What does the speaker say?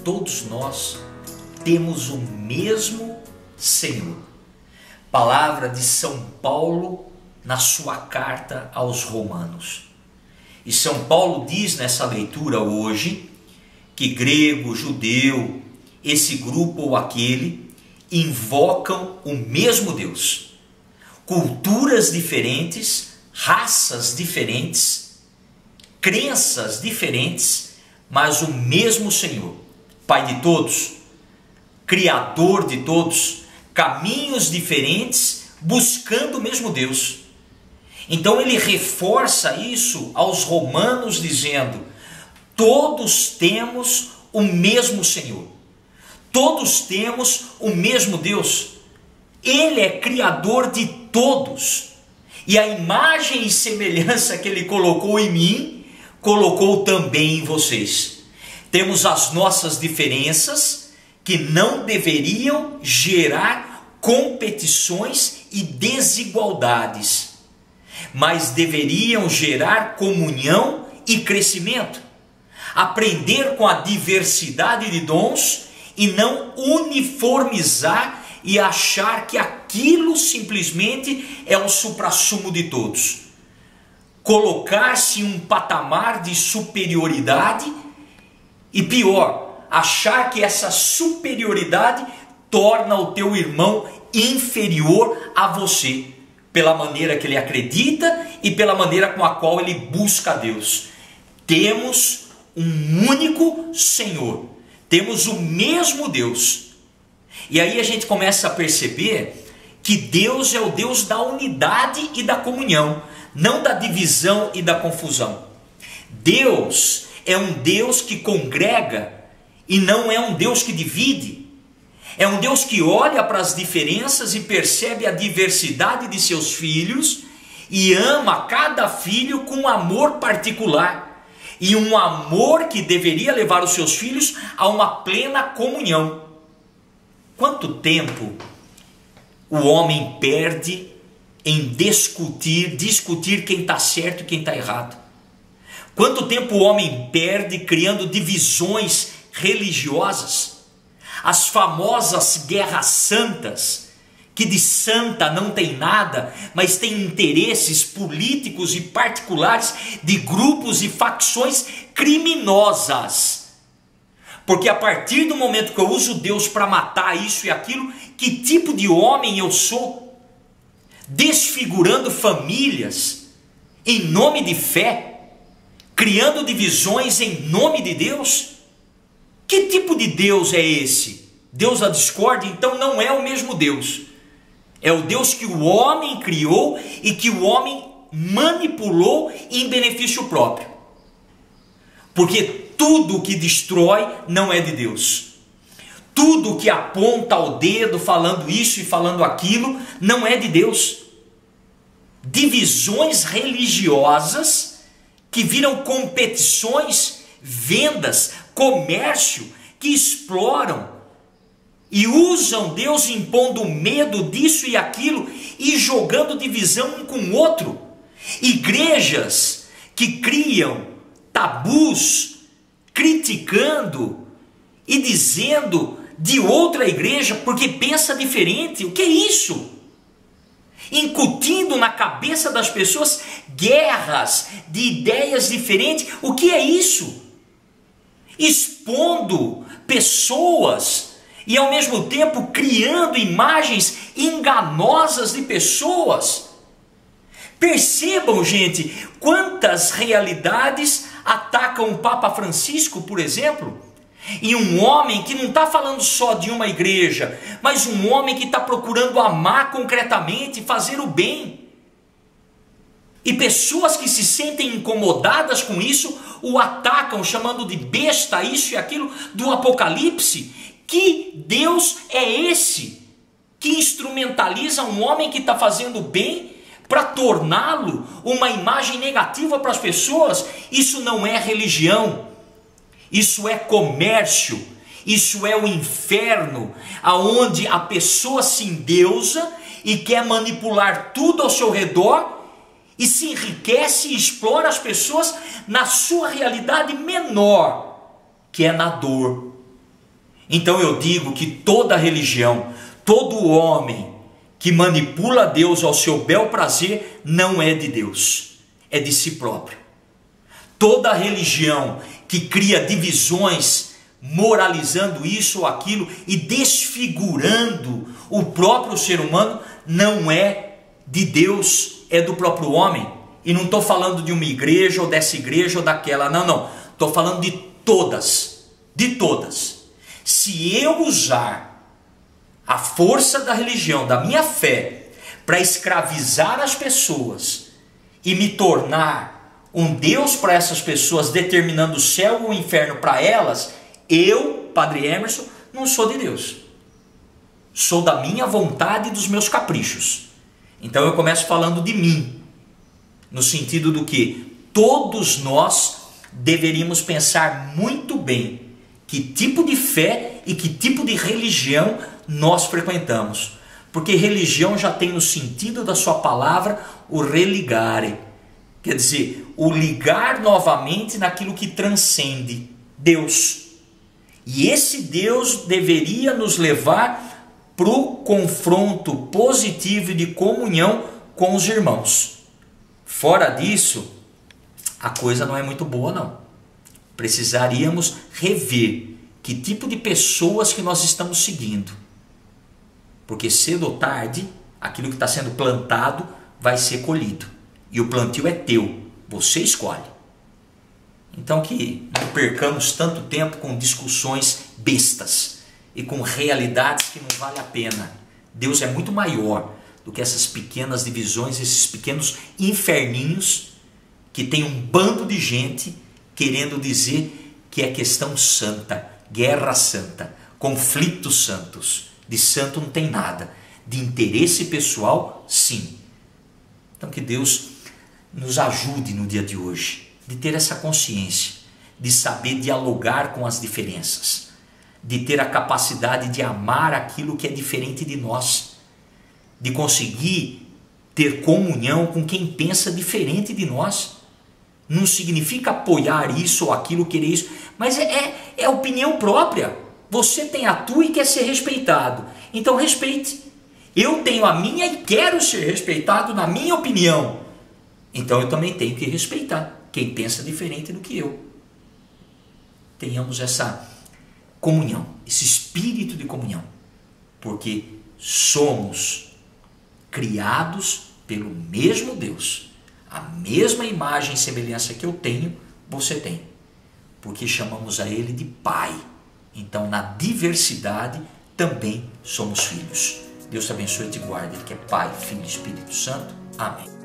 todos nós temos o mesmo Senhor. Palavra de São Paulo na sua carta aos Romanos. E São Paulo diz nessa leitura hoje que grego, judeu, esse grupo ou aquele invocam o mesmo Deus. Culturas diferentes, raças diferentes, crenças diferentes, mas o mesmo Senhor, Pai de todos, Criador de todos, caminhos diferentes, buscando o mesmo Deus. Então ele reforça isso aos romanos dizendo: todos temos o mesmo Senhor, todos temos o mesmo Deus, Ele é Criador de todos, e a imagem e semelhança que Ele colocou em mim, colocou também em vocês. Temos as nossas diferenças, que não deveriam gerar competições e desigualdades, mas deveriam gerar comunhão e crescimento. Aprender com a diversidade de dons e não uniformizar e achar que aquilo simplesmente é o suprassumo de todos. Colocar-se em um patamar de superioridade e pior, achar que essa superioridade torna o teu irmão inferior a você, pela maneira que ele acredita e pela maneira com a qual ele busca a Deus. Temos um único Senhor, temos o mesmo Deus. E aí a gente começa a perceber que Deus é o Deus da unidade e da comunhão, não da divisão e da confusão. Deus é um Deus que congrega e não é um Deus que divide. É um Deus que olha para as diferenças e percebe a diversidade de seus filhos e ama cada filho com amor particular. E um amor que deveria levar os seus filhos a uma plena comunhão. Quanto tempo o homem perde em discutir quem está certo e quem está errado? Quanto tempo o homem perde criando divisões religiosas? As famosas guerras santas, que de santa não tem nada, mas tem interesses políticos e particulares de grupos e facções criminosas. Porque a partir do momento que eu uso Deus para matar isso e aquilo, que tipo de homem eu sou? Desfigurando famílias em nome de fé, criando divisões em nome de Deus. Que tipo de Deus é esse? Deus da discórdia? Então não é o mesmo Deus. É o Deus que o homem criou e que o homem manipulou em benefício próprio. Porque tudo que destrói não é de Deus. Tudo que aponta o dedo falando isso e falando aquilo não é de Deus. Divisões religiosas que viram competições, vendas, comércio, que exploram e usam Deus impondo medo disso e aquilo e jogando divisão um com o outro. Igrejas que criam tabus, criticando e dizendo de outra igreja porque pensa diferente. O que é isso? Incutindo na cabeça das pessoas guerras de ideias diferentes. O que é isso? Expondo pessoas e ao mesmo tempo criando imagens enganosas de pessoas. Percebam, gente, quantas realidades atacam o Papa Francisco, por exemplo, e um homem que não está falando só de uma igreja, mas um homem que está procurando amar concretamente, fazer o bem. E pessoas que se sentem incomodadas com isso o atacam, chamando de besta isso e aquilo do Apocalipse. Que Deus é esse que instrumentaliza um homem que está fazendo bem para torná-lo uma imagem negativa para as pessoas? Isso não é religião, isso é comércio, isso é o inferno, aonde a pessoa se endeusa e quer manipular tudo ao seu redor e se enriquece e explora as pessoas na sua realidade menor, que é na dor, Então eu digo que toda religião, todo homem que manipula Deus ao seu bel prazer, não é de Deus, é de si próprio. Toda religião que cria divisões, moralizando isso ou aquilo e desfigurando o próprio ser humano, não é de Deus, é do próprio homem. E não estou falando de uma igreja ou dessa igreja ou daquela, não. Estou falando de todas, de todas. Se eu usar a força da religião, da minha fé, para escravizar as pessoas e me tornar um Deus para essas pessoas, determinando o céu ou o inferno para elas, eu, Padre Emerson, não sou de Deus. Sou da minha vontade e dos meus caprichos. Então eu começo falando de mim, no sentido do que todos nós deveríamos pensar muito bem que tipo de fé e que tipo de religião nós frequentamos. Porque religião já tem no sentido da sua palavra o religare. Quer dizer, o ligar novamente naquilo que transcende Deus. E esse Deus deveria nos levar para o confronto positivo e de comunhão com os irmãos. Fora disso, a coisa não é muito boa, não. Precisaríamos rever que tipo de pessoas que nós estamos seguindo. Porque cedo ou tarde, aquilo que está sendo plantado vai ser colhido. E o plantio é teu, você escolhe. Então que não percamos tanto tempo com discussões bestas e com realidades que não vale a pena. Deus é muito maior do que essas pequenas divisões, esses pequenos inferninhos que tem um bando de gente querendo dizer que é questão santa, guerra santa, conflitos santos. De santo não tem nada, de interesse pessoal, sim. Então que Deus nos ajude no dia de hoje, de ter essa consciência, de saber dialogar com as diferenças, de ter a capacidade de amar aquilo que é diferente de nós, de conseguir ter comunhão com quem pensa diferente de nós. Não significa apoiar isso ou aquilo, querer isso, mas é opinião própria. Você tem a tua e quer ser respeitado, então respeite. Eu tenho a minha e quero ser respeitado na minha opinião, então eu também tenho que respeitar quem pensa diferente do que eu. Tenhamos essa comunhão, esse espírito de comunhão, porque somos criados pelo mesmo Deus. A mesma imagem e semelhança que eu tenho, você tem. Porque chamamos a Ele de Pai. Então, na diversidade, também somos filhos. Deus te abençoe e te guarde. Ele que é Pai, Filho e Espírito Santo. Amém.